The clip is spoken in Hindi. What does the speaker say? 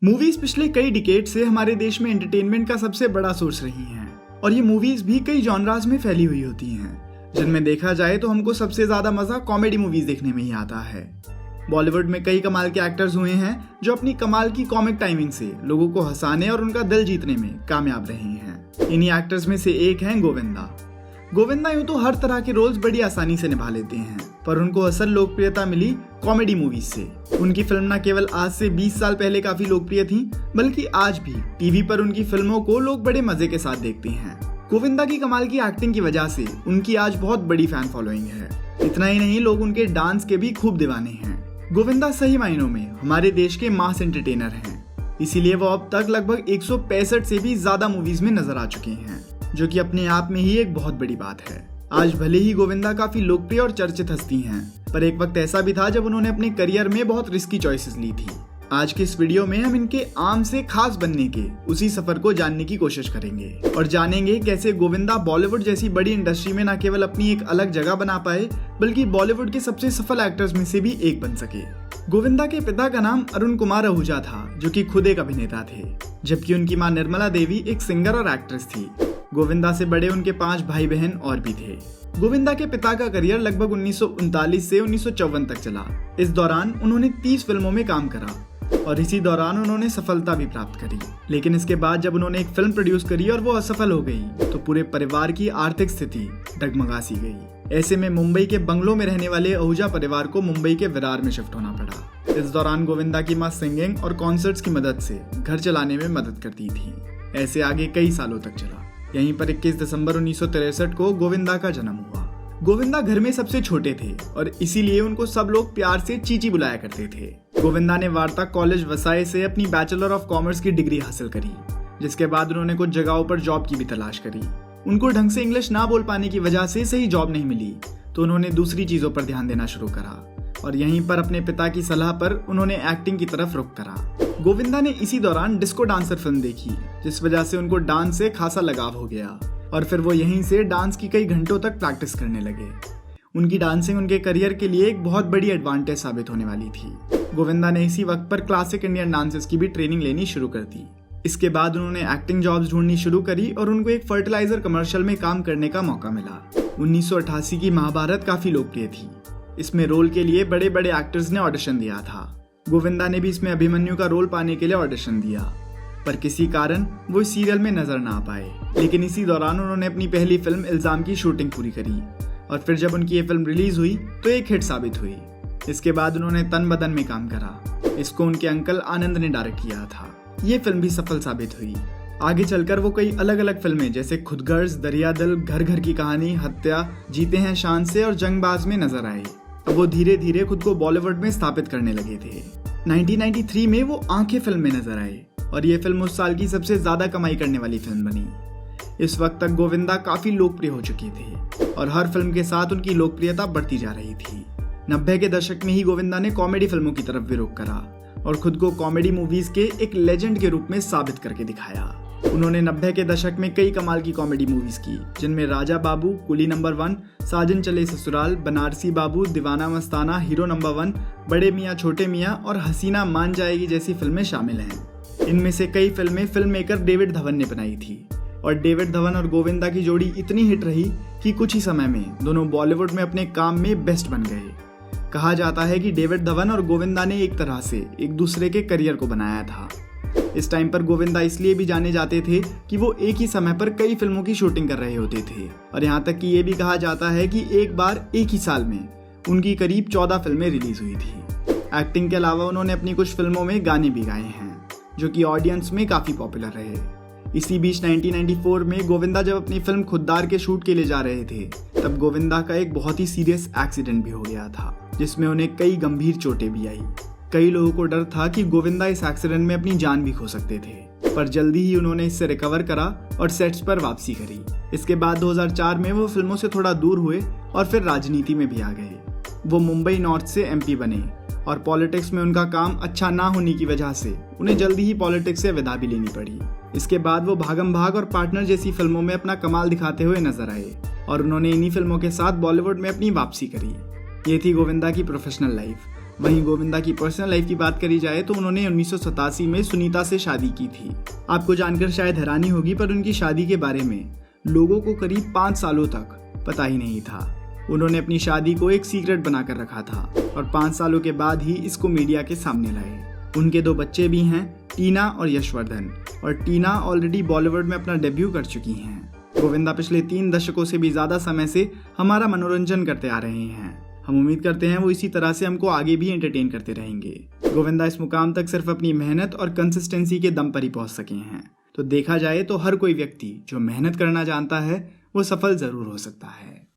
मूवीज पिछले कई डिकेड से हमारे देश में एंटरटेनमेंट का सबसे बड़ा सोर्स रही हैं और ये मूवीज भी कई जॉनराज में फैली हुई होती हैं, जिनमें देखा जाए तो हमको सबसे ज्यादा मजा कॉमेडी मूवीज देखने में ही आता है। बॉलीवुड में कई कमाल के एक्टर्स हुए हैं जो अपनी कमाल की कॉमिक टाइमिंग से लोगों को हंसाने और उनका दिल जीतने में कामयाब रहे हैं। इन्हीं एक्टर्स में से एक हैं गोविंदा। गोविंदा यूं तो हर तरह के रोल्स बड़ी आसानी से निभा लेते हैं, पर उनको असल लोकप्रियता मिली कॉमेडी मूवीज से। उनकी फिल्म न केवल आज से 20 साल पहले काफी लोकप्रिय थी, बल्कि आज भी टीवी पर उनकी फिल्मों को लोग बड़े मजे के साथ देखते हैं। गोविंदा की कमाल की एक्टिंग की वजह से उनकी आज बहुत बड़ी फैन फॉलोइंग है। इतना ही नहीं, लोग उनके डांस के भी खूब दीवाने हैं। गोविंदा सही मायनों में हमारे देश के मास एंटरटेनर हैं, इसीलिए वो अब तक लगभग 165 से भी ज्यादा मूवीज में नजर आ चुके हैं, जो कि अपने आप में ही एक बहुत बड़ी बात है। आज भले ही गोविंदा काफी लोकप्रिय और चर्चित हस्ती हैं, पर एक वक्त ऐसा भी था जब उन्होंने अपने करियर में बहुत रिस्की चॉइसेस ली थी। आज के इस वीडियो में हम इनके आम से खास बनने के उसी सफर को जानने की कोशिश करेंगे और जानेंगे कैसे गोविंदा बॉलीवुड जैसी बड़ी इंडस्ट्री में न केवल अपनी एक अलग जगह बना पाए, बल्कि बॉलीवुड के सबसे सफल एक्टर्स में से भी एक बन सके। गोविंदा के पिता का नाम अरुण कुमार आहूजा था, जो कि खुद एक अभिनेता थे, जबकि उनकी मां निर्मला देवी एक सिंगर और एक्ट्रेस थी। गोविंदा से बड़े उनके 5 भाई बहन और भी थे। गोविंदा के पिता का करियर लगभग 1939 से 1954 तक चला। इस दौरान उन्होंने 30 फिल्मों में काम करा और इसी दौरान उन्होंने सफलता भी प्राप्त करी। लेकिन इसके बाद जब उन्होंने एक फिल्म प्रोड्यूस करी और वो असफल हो गई, तो पूरे परिवार की आर्थिक स्थिति डगमगा सी गई। ऐसे में मुंबई के बंगलों में रहने वाले आहूजा परिवार को मुंबई के विरार में शिफ्ट होना पड़ा। इस दौरान गोविंदा की मां सिंगिंग और कॉन्सर्ट्स की मदद से घर चलाने में मदद करती थी। ऐसे आगे कई सालों तक चला। यहीं पर 21 दिसंबर 1963 को गोविंदा का जन्म हुआ। गोविंदा घर में सबसे छोटे थे और इसीलिए उनको सब लोग प्यार से चीची बुलाया करते थे। गोविंदा ने वार्ता कॉलेज वसाई से अपनी बैचलर ऑफ कॉमर्स की डिग्री हासिल करी, जिसके बाद उन्होंने कुछ जगहों पर जॉब की भी तलाश करी। उनको ढंग से इंग्लिश ना बोल पाने की वजह से सही जॉब नहीं मिली, तो उन्होंने दूसरी चीजों पर ध्यान देना शुरू करा और यहीं पर अपने पिता की सलाह पर उन्होंने एक्टिंग की तरफ रुख करा। गोविंदा ने इसी दौरान डिस्को डांसर फिल्म देखी, जिस वजह से उनको डांस से खासा लगाव हो गया और फिर वो यहीं से डांस की कई घंटों तक प्रैक्टिस करने लगे। उनकी डांसिंग उनके करियर के लिए एक बहुत बड़ी एडवांटेज साबित होने वाली थी। गोविंदा ने इसी वक्त पर क्लासिक इंडियन डांसेस की भी ट्रेनिंग लेनी शुरू कर दी। इसके बाद उन्होंने एक्टिंग जॉब्स ढूंढनी शुरू करी और उनको एक फर्टिलाइजर कमर्शियल में काम करने का मौका मिला। 1988 की महाभारत काफी लोकप्रिय थी। इसमें रोल के लिए बड़े बड़े एक्टर्स ने ऑडिशन दिया था। गोविंदा ने भी इसमें अभिमन्यु का रोल पाने के लिए ऑडिशन दिया, पर किसी कारण वो इस सीरियल में नजर ना आ पाए। लेकिन इसी दौरान उन्होंने अपनी पहली फिल्म इल्जाम की शूटिंग पूरी करी और फिर जब उनकी ये फिल्म रिलीज हुई तो एक हिट साबित हुई। इसके बाद उन्होंने तन बदन में काम करा। इसको उनके अंकल आनंद ने डायरेक्ट किया था। ये फिल्म भी सफल साबित हुई। आगे चलकर वो कई अलग अलग फिल्में जैसे खुदगर्ज, दरिया दिल, घर घर की कहानी, हत्या, जीते हैं शान से और जंगबाज में नजर आए। अब वो धीरे धीरे खुद को बॉलीवुड में स्थापित करने लगे थे। 1993 में वो आंखें फिल्म में नजर आए और ये फिल्म उस साल की सबसे ज्यादा कमाई करने वाली फिल्म बनी। इस वक्त तक गोविंदा काफी लोकप्रिय हो चुकी थे और हर फिल्म के साथ उनकी लोकप्रियता बढ़ती जा रही थी। 90 के दशक में ही गोविंदा ने कॉमेडी फिल्मों की तरफ भी रुख करा और खुद को कॉमेडी मूवीज के एक लेजेंड के रूप में साबित करके दिखाया। उन्होंने 90 के दशक में कई कमाल की कॉमेडी मूवीज की, जिनमें राजा बाबू, कुली नंबर 1, साजन चले ससुराल, बनारसी बाबू, दीवाना मस्ताना, हीरो नंबर 1, बड़े मियाँ छोटे मियाँ और हसीना मान जाएगी जैसी फिल्में शामिल हैं। इनमें से कई फिल्में फिल्म मेकर डेविड धवन ने बनाई थी और डेविड धवन और गोविंदा की जोड़ी इतनी हिट रही कि कुछ ही समय में दोनों बॉलीवुड में अपने काम में बेस्ट बन गए। कहा जाता है कि डेविड धवन और गोविंदा ने एक तरह से एक दूसरे के करियर को बनाया था। इस टाइम पर गोविंदा इसलिए भी जाने जाते थे कि वो एक ही समय पर कई फिल्मों की शूटिंग कर रहे होते थे और यहाँ तक कि ये भी कहा जाता है कि एक बार एक ही साल में उनकी करीब 14 फिल्में रिलीज हुई थी। एक्टिंग के अलावा उन्होंने अपनी कुछ फिल्मों में गाने भी गाए हैं, जो कि ऑडियंस में काफी पॉपुलर रहे। इसी बीच 1994 में गोविंदा जब अपनी फिल्म खुददार के शूट के लिए जा रहे थे, तब गोविंदा का एक बहुत ही सीरियस एक्सीडेंट भी हो गया था, जिसमें उन्हें कई गंभीर चोटें भी आई। कई लोगों को डर था कि गोविंदा इस एक्सीडेंट में अपनी जान भी खो सकते थे, पर जल्दी ही उन्होंने इससे रिकवर करा और सेट्स पर वापसी करी। इसके बाद 2004 में वो फिल्मों से थोड़ा दूर हुए और फिर राजनीति में भी आ गए। वो मुंबई नॉर्थ से एमपी बने और पॉलिटिक्स में उनका काम अच्छा ना होने की वजह से उन्हें जल्दी ही पॉलिटिक्स से विदा भी लेनी पड़ी। इसके बाद वो भागम भाग और पार्टनर जैसी फिल्मों में अपना कमाल दिखाते हुए नजर आए और उन्होंने इन्हीं फिल्मों के साथ बॉलीवुड में अपनी वापसी करी। ये थी गोविंदा की प्रोफेशनल लाइफ। वहीं गोविंदा की पर्सनल लाइफ की बात करी जाए तो उन्होंने 1987 में सुनीता से शादी की थी। आपको जानकर शायद हैरानी होगी, पर उनकी शादी के बारे में लोगों को करीब 5 सालों तक पता ही नहीं था। उन्होंने अपनी शादी को एक सीक्रेट बनाकर रखा था और 5 सालों के बाद ही इसको मीडिया के सामने लाए। उनके 2 बच्चे भी हैं, टीना और यशवर्धन, और टीना ऑलरेडी बॉलीवुड में अपना डेब्यू कर चुकी हैं। गोविंदा पिछले 3 दशकों से भी ज़्यादा समय से हमारा मनोरंजन करते आ रहे हैं। हम उम्मीद करते हैं वो इसी तरह से हमको आगे भी एंटरटेन करते रहेंगे। गोविंदा इस मुकाम तक सिर्फ अपनी मेहनत और कंसिस्टेंसी के दम पर ही पहुंच सके हैं। तो देखा जाए तो हर कोई व्यक्ति जो मेहनत करना जानता है वो सफल ज़रूर हो सकता है।